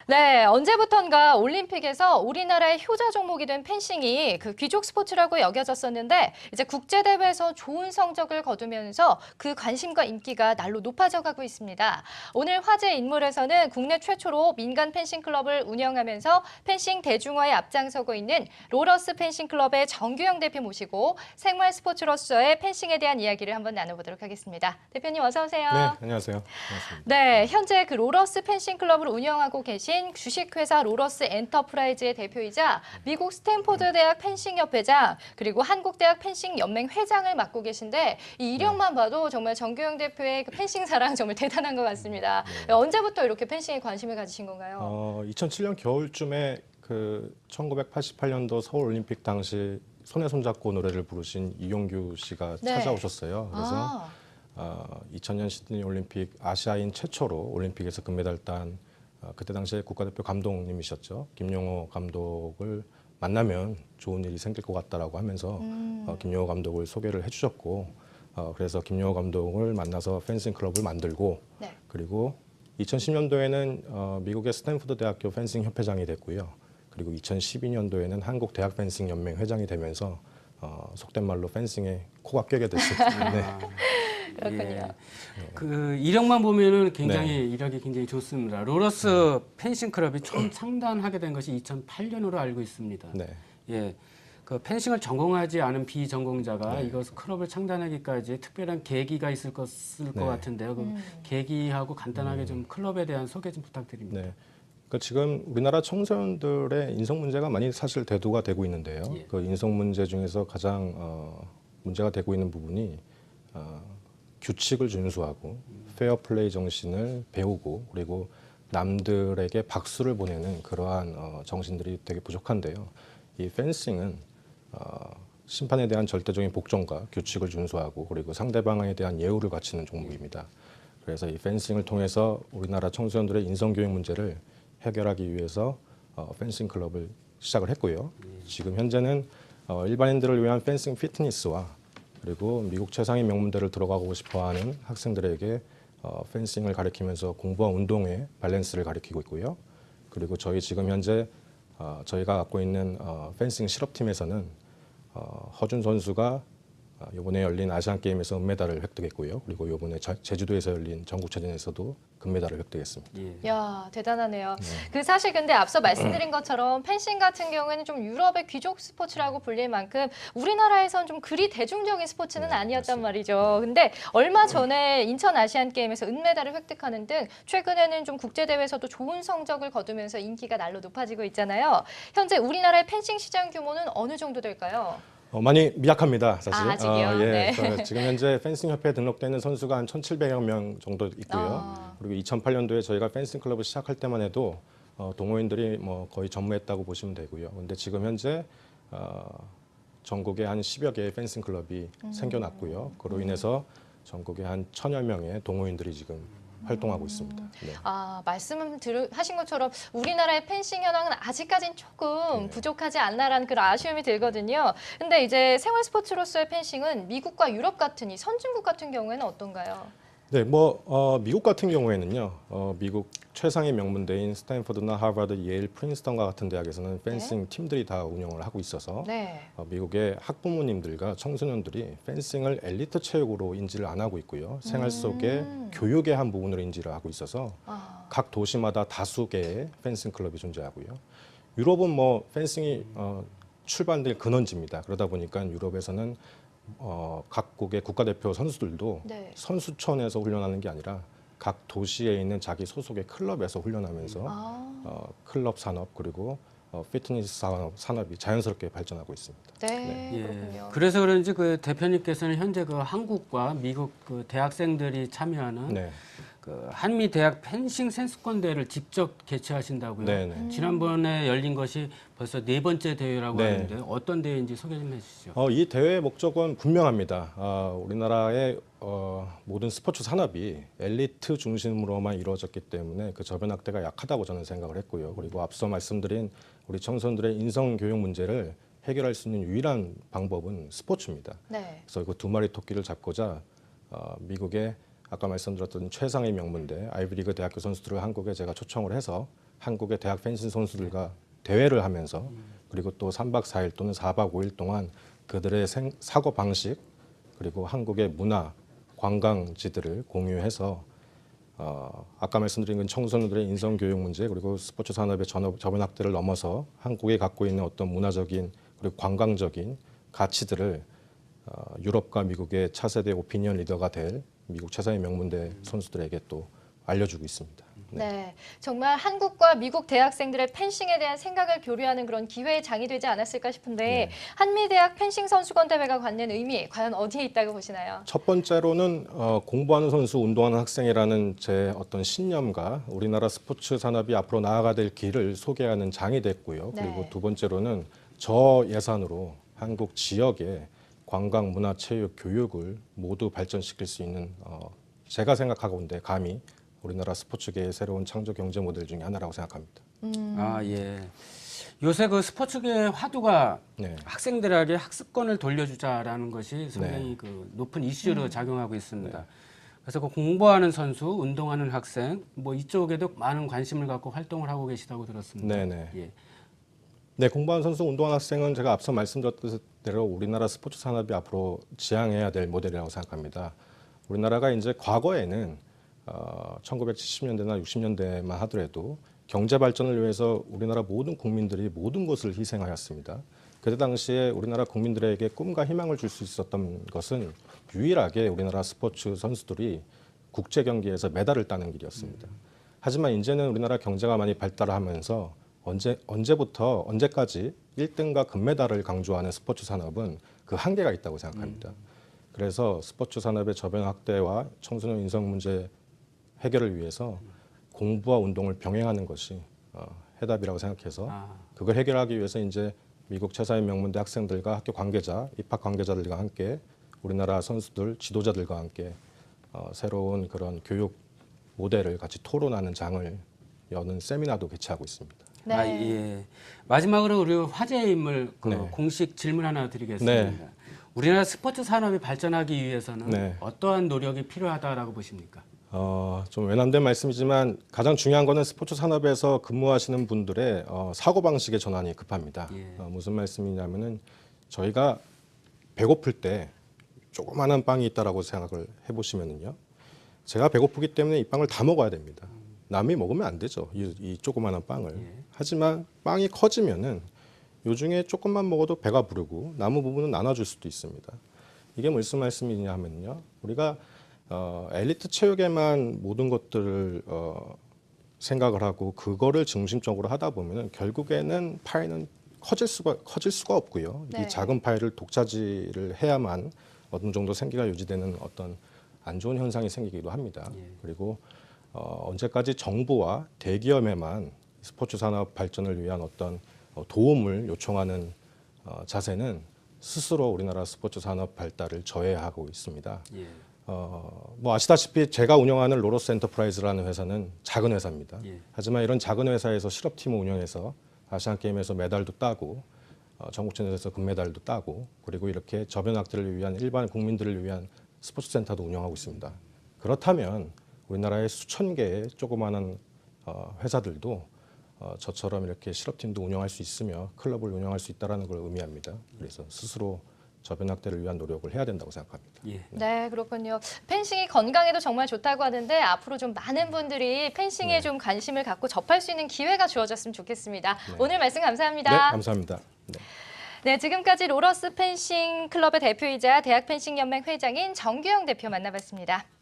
네, 언제부턴가 올림픽에서 우리나라의 효자 종목이 된 펜싱이 그 귀족 스포츠라고 여겨졌었는데 이제 국제대회에서 좋은 성적을 거두면서 그 관심과 인기가 날로 높아져 가고 있습니다. 오늘 화제 인물에서는 국내 최초로 민간 펜싱 클럽을 운영하면서 펜싱 대중화에 앞장서고 있는 로러스 펜싱 클럽의 정규영 대표 모시고 생활 스포츠로서의 펜싱에 대한 이야기를 한번 나눠보도록 하겠습니다. 대표님 어서 오세요. 네, 안녕하세요. 반갑습니다. 네, 현재 그 로러스 펜싱 클럽을 운영하고 계신 주식회사 로러스 엔터프라이즈의 대표이자 미국 스탠포드 대학 펜싱 협회장 그리고 한국대학 펜싱 연맹 회장을 맡고 계신데 이 이력만 봐도 정말 정규영 대표의 그 펜싱 사랑 정말 대단한 것 같습니다. 언제부터 이렇게 펜싱에 관심을 가지신 건가요? 2007년 겨울쯤에 그 1988년도 서울 올림픽 당시 손에 손잡고 노래를 부르신 이용규 씨가 네. 찾아오셨어요. 그래서 2000년 시드니 올림픽 아시아인 최초로 올림픽에서 금메달 딴 그때 당시에 국가대표 감독님이셨죠. 김용호 감독을 만나면 좋은 일이 생길 것 같다라고 하면서 김용호 감독을 소개를 해주셨고 그래서 김용호 감독을 만나서 펜싱 클럽을 만들고 네. 그리고 2010년도에는 미국의 스탠포드 대학교 펜싱 협회장이 됐고요. 그리고 2012년도에는 한국 대학 펜싱 연맹 회장이 되면서 속된 말로 펜싱에 코가 꿰게 됐습니다. 네. 그렇군요. 예. 그 이력만 보면은 굉장히 네. 이력이 굉장히 좋습니다. 로러스 펜싱 클럽이 처음 창단하게 된 것이 2008년으로 알고 있습니다. 네. 예. 그 펜싱을 전공하지 않은 비전공자가 네. 이것 클럽을 창단하기까지 특별한 계기가 있을 것 네. 같은데요. 그 계기하고 간단하게 좀 클럽에 대한 소개 좀 부탁드립니다. 네. 그러니까 지금 우리나라 청소년들의 인성 문제가 많이 사실 대두가 되고 있는데요. 예. 그 인성 문제 중에서 가장 문제가 되고 있는 부분이 규칙을 준수하고 페어 플레이 정신을 배우고 그리고 남들에게 박수를 보내는 그러한 정신들이 되게 부족한데요. 이 펜싱은 심판에 대한 절대적인 복종과 규칙을 준수하고 그리고 상대방에 대한 예우를 갖추는 종목입니다. 그래서 이 펜싱을 통해서 우리나라 청소년들의 인성교육 문제를 해결하기 위해서 펜싱 클럽을 시작을 했고요. 지금 현재는 일반인들을 위한 펜싱 피트니스와 그리고 미국 최상위 명문대를 들어가고 싶어하는 학생들에게 펜싱을 가르치면서 공부와 운동의 밸런스를 가르치고 있고요. 그리고 저희 지금 현재 저희가 갖고 있는 펜싱 실업팀에서는 허준 선수가 이번에 열린 아시안 게임에서 은메달을 획득했고요. 그리고 이번에 제주도에서 열린 전국체전에서도 금메달을 획득했습니다. 예. 야, 대단하네요. 그 사실 근데 앞서 말씀드린 것처럼 펜싱 같은 경우에는 좀 유럽의 귀족 스포츠라고 불릴 만큼 우리나라에선 좀 그리 대중적인 스포츠는 네, 아니었단 맞습니다. 말이죠. 근데 얼마 전에 인천 아시안 게임에서 은메달을 획득하는 등 최근에는 좀 국제 대회에서도 좋은 성적을 거두면서 인기가 날로 높아지고 있잖아요. 현재 우리나라의 펜싱 시장 규모는 어느 정도 될까요? 많이 미약합니다, 사실. 아직이요? 예. 네. 그래서 지금 현재 펜싱 협회에 등록되는 선수가 한 1,700여 명 정도 있고요. 그리고 2008년도에 저희가 펜싱 클럽을 시작할 때만 해도 동호인들이 뭐 거의 전무했다고 보시면 되고요. 근데 지금 현재 전국에 한 10여 개의 펜싱 클럽이 생겨났고요. 그로 인해서 전국에 한 1,000여 명의 동호인들이 지금 활동하고 있습니다. 네. 하신 것처럼 우리나라의 펜싱 현황은 아직까지는 조금 부족하지 않나라는 그런 아쉬움이 들거든요. 근데 이제 생활 스포츠로서의 펜싱은 미국과 유럽 같은 이 선진국 같은 경우에는 어떤가요? 네, 미국 같은 경우에는요, 미국 최상위 명문대인 스탠퍼드나 하버드, 예일, 프린스턴과 같은 대학에서는 펜싱 팀들이 다 운영을 하고 있어서 네. 미국의 학부모님들과 청소년들이 펜싱을 엘리트 체육으로 인지를 안 하고 있고요. 생활 속의 교육의 한 부분으로 인지를 하고 있어서 각 도시마다 다수 개의 펜싱 클럽이 존재하고요. 유럽은 펜싱이 출발된 근원지입니다. 그러다 보니까 유럽에서는 각국의 국가대표 선수들도 네. 선수촌에서 훈련하는 게 아니라 각 도시에 있는 자기 소속의 클럽에서 훈련하면서 클럽 산업 그리고 피트니스 산업이 자연스럽게 발전하고 있습니다. 네, 예. 그렇군요. 그래서 그런지 그 대표님께서는 현재 그 한국과 미국 그 대학생들이 참여하는 네. 그 한미 대학 펜싱 선수권 대회를 직접 개최하신다고요. 네네. 지난번에 열린 것이 벌써 4번째 대회라고 네. 하는데 어떤 대회인지 소개 좀 해주시죠. 이 대회의 목적은 분명합니다. 우리나라의 모든 스포츠 산업이 엘리트 중심으로만 이루어졌기 때문에 그 저변 확대가 약하다고 저는 생각을 했고요. 그리고 앞서 말씀드린 우리 청소년들의 인성 교육 문제를 해결할 수 있는 유일한 방법은 스포츠입니다. 네. 그래서 그 두 마리 토끼를 잡고자 미국의 아까 말씀드렸던 최상위 명문대 아이비리그 대학교 선수들을 한국에 제가 초청을 해서 한국의 대학 펜싱 선수들과 대회를 하면서 그리고 또 3박 4일 또는 4박 5일 동안 그들의 사고 방식 그리고 한국의 문화, 관광지들을 공유해서 아까 말씀드린 건 청소년들의 인성 교육 문제 그리고 스포츠 산업의 저변 확대를 넘어서 한국이 갖고 있는 어떤 문화적인 그리고 관광적인 가치들을 유럽과 미국의 차세대 오피니언 리더가 될 미국 최상의 명문대 선수들에게 또 알려주고 있습니다. 네, 정말 한국과 미국 대학생들의 펜싱에 대한 생각을 교류하는 그런 기회의 장이 되지 않았을까 싶은데 네. 한미대학 펜싱 선수권 대회가 갖는 의미 과연 어디에 있다고 보시나요? 첫 번째로는 공부하는 선수, 운동하는 학생이라는 제 어떤 신념과 우리나라 스포츠 산업이 앞으로 나아가 될 길을 소개하는 장이 됐고요. 네. 그리고 두 번째로는 저 예산으로 한국 지역의 관광, 문화, 체육, 교육을 모두 발전시킬 수 있는 제가 생각하건대 감히 우리나라 스포츠계의 새로운 창조 경제 모델 중에 하나라고 생각합니다. 아, 예. 요새 그 스포츠계의 화두가 네. 학생들에게 학습권을 돌려주자라는 것이 상당히 네. 그 높은 이슈로 작용하고 있습니다. 그래서 그 공부하는 선수, 운동하는 학생, 뭐 이쪽에도 많은 관심을 갖고 활동을 하고 계시다고 들었습니다. 네네. 예. 네, 공부하는 선수, 운동하는 학생은 제가 앞서 말씀드렸던 대로 우리나라 스포츠 산업이 앞으로 지향해야 될 모델이라고 생각합니다. 우리나라가 이제 과거에는 1970년대나 60년대만 하더라도 경제 발전을 위해서 우리나라 모든 국민들이 모든 것을 희생하였습니다. 그때 당시에 우리나라 국민들에게 꿈과 희망을 줄 수 있었던 것은 유일하게 우리나라 스포츠 선수들이 국제 경기에서 메달을 따는 길이었습니다. 하지만 이제는 우리나라 경제가 많이 발달하면서 언제부터 언제까지 1등과 금메달을 강조하는 스포츠 산업은 그 한계가 있다고 생각합니다. 그래서 스포츠 산업의 저변 확대와 청소년 인성 문제 해결을 위해서 공부와 운동을 병행하는 것이 해답이라고 생각해서 그걸 해결하기 위해서 이제 미국 최상의 명문대 학생들과 학교 관계자, 입학 관계자들과 함께 우리나라 선수들, 지도자들과 함께 새로운 그런 교육 모델을 같이 토론하는 장을 여는 세미나도 개최하고 있습니다. 네. 아, 예. 마지막으로 우리 화제의 인물 그 네. 공식 질문 하나 드리겠습니다. 네. 우리나라 스포츠 산업이 발전하기 위해서는 네. 어떠한 노력이 필요하다라고 보십니까? 좀 외람된 말씀이지만 가장 중요한 거는 스포츠 산업에서 근무하시는 분들의 사고방식의 전환이 급합니다. 예. 무슨 말씀이냐면은 저희가 배고플 때 조그마한 빵이 있다라고 생각을 해보시면은요. 제가 배고프기 때문에 이 빵을 다 먹어야 됩니다. 남이 먹으면 안 되죠. 이 조그마한 빵을. 예. 하지만 빵이 커지면은 요 중에 조금만 먹어도 배가 부르고 남은 부분은 나눠줄 수도 있습니다. 이게 무슨 말씀이냐 하면요. 우리가 엘리트 체육에만 모든 것들을 생각을 하고 그거를 중심적으로 하다 보면은 결국에는 파이는 커질 수가 없고요. 네. 이 작은 파이를 독차지를 해야만 어느 정도 생계가 유지되는 어떤 안 좋은 현상이 생기기도 합니다. 예. 그리고 언제까지 정부와 대기업에만 스포츠 산업 발전을 위한 어떤 도움을 요청하는 자세는 스스로 우리나라 스포츠 산업 발달을 저해하고 있습니다. 예. 뭐 아시다시피 제가 운영하는 로러스 엔터프라이즈라는 회사는 작은 회사입니다. 예. 하지만 이런 작은 회사에서 실업팀을 운영해서 아시안 게임에서 메달도 따고 전국체전에서 금메달도 따고 그리고 이렇게 저변 확대를 위한 일반 국민들을 위한 스포츠 센터도 운영하고 있습니다. 그렇다면 우리나라의 수천 개의 조그마한 회사들도 저처럼 이렇게 실업팀도 운영할 수 있으며 클럽을 운영할 수 있다는 걸 의미합니다. 그래서 스스로 저변 확대를 위한 노력을 해야 된다고 생각합니다. 예. 네, 그렇군요. 펜싱이 건강에도 정말 좋다고 하는데 앞으로 좀 많은 분들이 펜싱에 네. 좀 관심을 갖고 접할 수 있는 기회가 주어졌으면 좋겠습니다. 네. 오늘 말씀 감사합니다. 네, 감사합니다. 네. 네, 지금까지 로러스 펜싱 클럽의 대표이자 대학 펜싱 연맹 회장인 정규영 대표 만나봤습니다.